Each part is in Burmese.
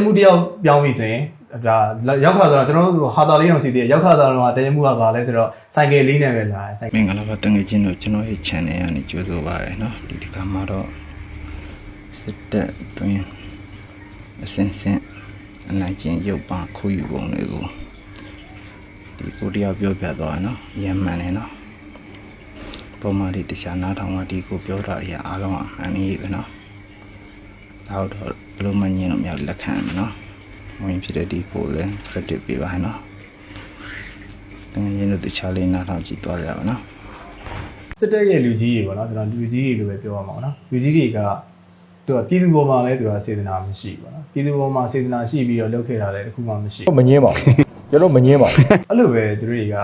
မှုတယောက်ပြောင်းပြီဆိုရင်ဒါရောက်ခါဆိုတော့ကျွန်တော်တို့ဟာတာလေးအောင်စီတည်ရောက်ခါဆိုတော့တရမှုကပါလဲဆိုတော့ဆိုင်ကယ်လေးနဲ့ပဲလာဆိုင် မင်္ဂလာပါတငယ်ချင်းတို့ကျွန်တော်ရဲ့ channel ကနေကြိုဆိုပါရယ်နော်ဒီကမှာတော့စစ်တပ်တွင်အစင်စင်အနိုင်ကျင်ရုပ်ပါခုယူပုံတွေကိုဒီကိုတရားပြောပြသွားနော်ရမ်းမှန်တယ်နော်ပုံမှန်ဒီတခြားနားထောင်မှဒီကိုပြောတာတွေအားလုံးအမှန်ကြီးပဲနော်ဒါတော့ဘယ်လိုမှညင်လို့မရလက်ခံနော်ဝင်ဖြစ်တဲ့ဒီကိုလည်း credit ပေးပါနော်တကယ်ရင်တို့တခြားလေးနားထောင်ကြည့်သွားကြပါနော်စစ်တပ်ရဲ့လူကြီးတွေပေါ့နော်ကျွန်တော်လူကြီးတွေလိုပဲပြောရမှာပေါ့နော်လူကြီးတွေကသူကပြည်သူပေါ်မှာလည်းသူကစေတနာမရှိဘူးပေါ့နော်ပြည်သူပေါ်မှာစေတနာရှိပြီးတော့လုပ်ခဲ့တာလည်းတခုမှမရှိဘူးမငင်းပါဘူးကျွန်တော်မငင်းပါဘူးအဲ့လိုပဲသူတွေက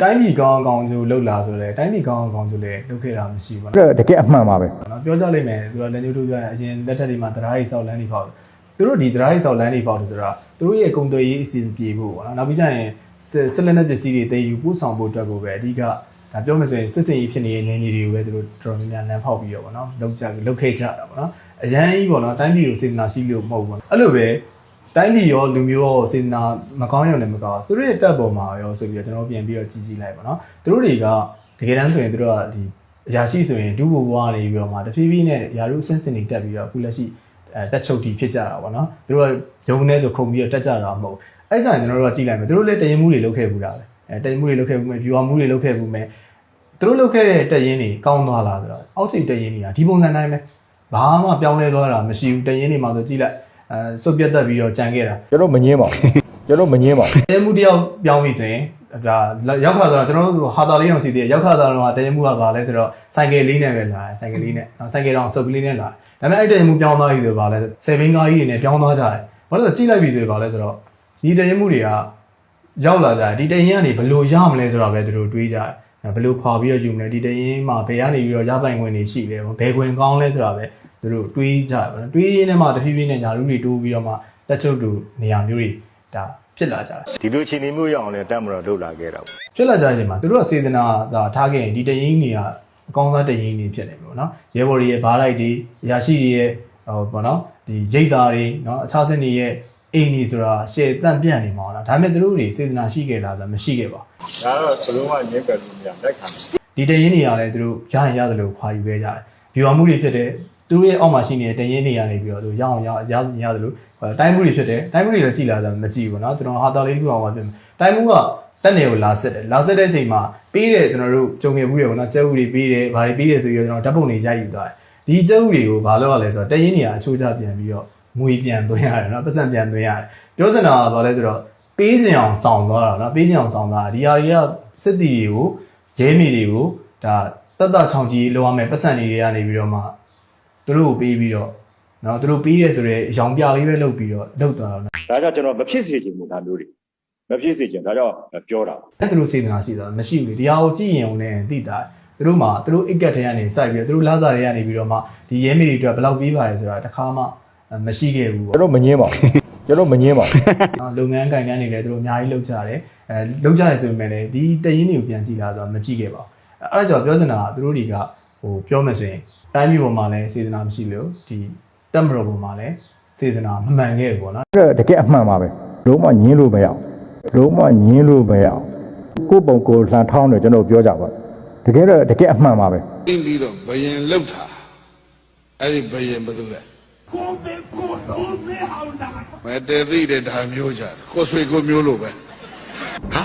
တိုင်းပြည်ကောင်းကောင်းကျိုးလှုပ်လာဆိုလဲတိုင်းပြည်ကောင်းကောင်းကျိုးလဲလုပ်ခဲ့တာမရှိဘူးပေါ့နော်တကယ်အမှန်ပါပဲနော်ပြောကြလိမ့်မယ်သူကလက်ညှိုးထိုးပြရင်အရင်လက်ထက်တွေမှာတရားရေးဆောက်လန်းနေပေါ့သူတို့ဒီတရားရေးဆောက်လန်းနေပေါ့ဆိုတော့သူတို့ရဲ့ကုန်သွယ်ရေးအစီအစဉ်ပြေဖို့ပေါ့နော်နောက်ပြီးကျရင်ဆက်လက်နဲ့ပစ္စည်းတွေတည်ယူပို့ဆောင်ဖို့အတွက်ကိုပဲအဓိကဒါပြောမယ်ဆိုရင်စစ်စင်ကြီးဖြစ်နေတဲ့နေနေတွေကိုပဲသူတို့တော်တော်များများလမ်းဖောက်ပြီးတော့ပေါ့နော်လုပ်ခဲ့ကြတာပေါ့နော်အရန်ကြီးပေါ့နော်တိုင်းပြည်ကိုစေတနာရှိလို့မဟုတ်ဘူးပေါ့အဲ့လိုပဲတိုင်းပြည်ရောလူမျိုးရောစေတနာမကောင်းရုံနဲ့မကောင်းသူတို့ရဲ့တက်ပေါ်မှာရောဆိုပြီးတော့ကျွန်တော်ပြန်ပြီးတော့ကြည့်လိုက်ပေါ့နော်သူတို့တွေကတကယ်တမ်းဆိုရင်သူတို့ကဒီအရာရှိဆိုရင်ဒုဘိုးဘွားနေပြီးတော့မှတဖြည်းဖြည်းနဲ့ယာရုအဆင့်ဆင့်တွေတက်ပြီးတော့အခုလက်ရှိတက်ချုပ်တီဖြစ်ကြတာပေါ့နော်သူတို့ကရုံနေဆိုခုံပြီးတော့တက်ကြတာမဟုတ်အဲ့ကြရင်ကျွန်တော်တို့ကကြည့်လိုက်မယ်သူတို့လည်းတရင်မှုတွေလုပ်ခဲ့ဘူးတာပဲတရင်မှုတွေလုပ်ခဲ့ဘူးမယ်ဗျူဟာမှုတွေလုပ်ခဲ့ဘူးမယ်သူတို့လုပ်ခဲ့တဲ့တရင်တွေကောင်းသွားလားဆိုတော့အောက်ချိန်တရင်တွေကဒီပုံစံတိုင်းပဲဘာမှပြောင်းလဲသွားတာမရှိဘူးတရင်တွေမှာဆိုကြည့်လိုက်စုပ်ပြတ်တက်ပြီးတော့ကြံခဲ့တာကျွန်တော်မငင်းပါဘူးကျွန်တော်မငင်းပါဘူးတရင်မှုတယောက်ပြောင်းပြီဆိုရင်ဒါရောက်ခါဆိုတော့ကျွန်တော်တို့ဟာတာလေးအောင်စီတည်ရောက်ခါဆိုတော့တရင်မှုကပါလဲဆိုတော့ဆိုင်ကယ်လေးနဲ့ပဲလာဆိုင်ကယ်လေးနဲ့ဆိုင်ကယ်တော့စုပ်ကလေးနဲ့လာဒါပေမဲ့အဲ့တရင်မှုပြောင်းသွားပြီဆိုတော့ပါလဲ7ကားကြီးတွေနဲ့ပြောင်းသွားကြတယ်ဘာလို့လဲဆိုကြည့်လိုက်ပြီဆိုတော့ပါလဲဆိုတော့ဒီတရင်မှုတွေကရောက်လာကြတယ်ဒီတရင်ကနေဘယ်လိုရမလဲဆိုတော့ပဲသူတို့တွေးကြတယ်ဘယ်လိုခွာပြီးတော့ယူမလဲဒီတရင်မှာဘယ်ကနေပြီးတော့ရပိုင်ခွင့်တွေရှိလဲဘယ်ခွင့်ကောင်းလဲဆိုတာပဲသူတို့တွေးကြတယ်ပေါ့နော်တွေးရင်းနဲ့မှတဖြည်းဖြည်းနဲ့ညာလူတွေတိုးပြီးတော့မှတက်ချုပ်တူနေရာမျိုးတွေဒါဖြစ်လာကြတယ်ဒီလိုအခြေအနေမျိုးရအောင်လဲတက်မတော်လုပ်လာခဲ့တာပေါ့ဖြစ်လာကြတဲ့အချိန်မှာသူတို့ကစေတနာဒါထားခဲ့ရင်ဒီတရင်တွေကအကောင်းစားတရင်တွေဖြစ်နေပြီပေါ့နော်ရဲဘော်တွေရဲ့ဘားလိုက်တွေအရာရှိတွေရဲ့ပေါ့နော်ဒီရိတ်သားတွေနော်အခြားစင်တွေရဲ့အိမ်ကြီးဆိုတာရှယ်တန့်ပြန့်နေမှာလားဒါပေမဲ့သူတို့တွေစေတနာရှိခဲ့လားဆိုမရှိခဲ့ပါဒါတော့ဘလုံးဝညှက်ပယ်လို့မရလက်ခံဒီတရင်တွေကလည်းသူတို့ရရင်ရတယ်လို့ခွာယူခဲ့ကြတယ်ဗျူဟာမှုတွေဖြစ်တဲ့သူတို့ရဲ့အောက်မှာရှိနေတဲ့တရင်တွေကနေပြီးတော့သူရအောင်ရတယ်လို့တိုင်းမှုတွေဖြစ်တယ်တိုင်းမှုတွေလည်းကြည်လာတာမကြည့်ဘူးเนาะကျွန်တော်ဟာတာလေးတစ်ခုအောင်ပါပြင်တိုင်းမှုကတက်နေကိုလာဆက်တဲ့အချိန်မှာပေးတယ်ကျွန်တော်တို့ကြုံခဲ့ဘူးတယ်ပေါ့เนาะကျဲဥတွေပေးတယ်ဗာတွေပေးတယ်ဆိုပြီးတော့ကျွန်တော်ဓာတ်ပုံတွေရိုက်ယူသွားတယ်ဒီကျဲဥတွေကိုဘာလုပ်ရလဲဆိုတော့တရင်တွေကအချိုးချပြန်ပြီးတော့ငွေပြန်သွင်းရတယ်เนาะပတ်စံပြန်သွင်းရတယ်ပြောစင်တာကဘာလဲဆိုတော့ပေးစင်အောင်ဆောင်သွားတာเนาะပေးစင်အောင်ဆောင်သွားတာဒီဟာတွေကစစ်တီတွေကိုရဲမီတွေကိုဒါတက်တာချောင်ကြီးလောရမယ်ပတ်စံတွေကနေပြီးတော့မှသူတို့ကိုပေးပြီးတော့နော်သူတို့ပေးရဲဆိုတော့အယောင်ပြလေးပဲလုပ်ပြီးတော့လုပ်သွားတာနော်ဒါကြောင့်ကျွန်တော်မဖြစ်စေချင်ဘူးဒါမျိုးတွေမဖြစ်စေချင်ဒါကြောင့်ပြောတာအဲ့သူတို့စေတနာရှိတာမရှိဘူးလေဒီဟာကိုကြည့်ရင်ုံနဲ့သိတာသူတို့မှာသူတို့အိတ်ကတ်ထဲကနေစိုက်ပြီးတော့သူတို့လာစားတွေကနေပြီးတော့မှဒီရဲမေတွေအတွက်ဘယ်လောက်ပေးပါလဲဆိုတာတခါမှမရှိခဲ့ဘူးကျွန်တော်မငင်းပါဘူးကျွန်တော်မငင်းပါဘူးနော်လုပ်ငန်းကိုင်ငန်းတွေလည်းသူတို့အများကြီးလုပ်ကြတယ်လုပ်ကြရဆိုပေမဲ့လည်းဒီတရင်တွေကိုပြန်ကြည့်လာဆိုတော့မကြည့်ခဲ့ပါဘူးအဲ့ဒါကြောင့်ပြောစင်တာကသူတို့တွေကဟိုပြောမယ်ဆိုရင်တိုင်းပြည်ပေါ်မှာလည်းစေတနာမရှိလို့ဒီတက်မတော်ပေါ်မှာလည်းစေတနာမမှန်ခဲ့ဘူးပေါ့နော်တကယ်အမှန်ပါပဲလုံးဝညင်းလို့မရအောင်လုံးဝညင်းလို့မရအောင်ကိုပုံကိုလှန်ထောင်းတယ်ကျွန်တော်ပြောကြပါတကယ်အမှန်ပါပဲပြီးပြီးတော့ဘယင်လောက်တာအဲ့ဒီဘယင်ဘယ်သူလဲကိုပဲကိုလုံးမဲအောင်တာမတည်သိတဲ့ဒါမျိုးကြကိုဆွေကိုမျိုးလို့ပဲဟာ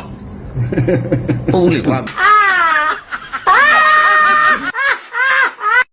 ပုံးလေကွာ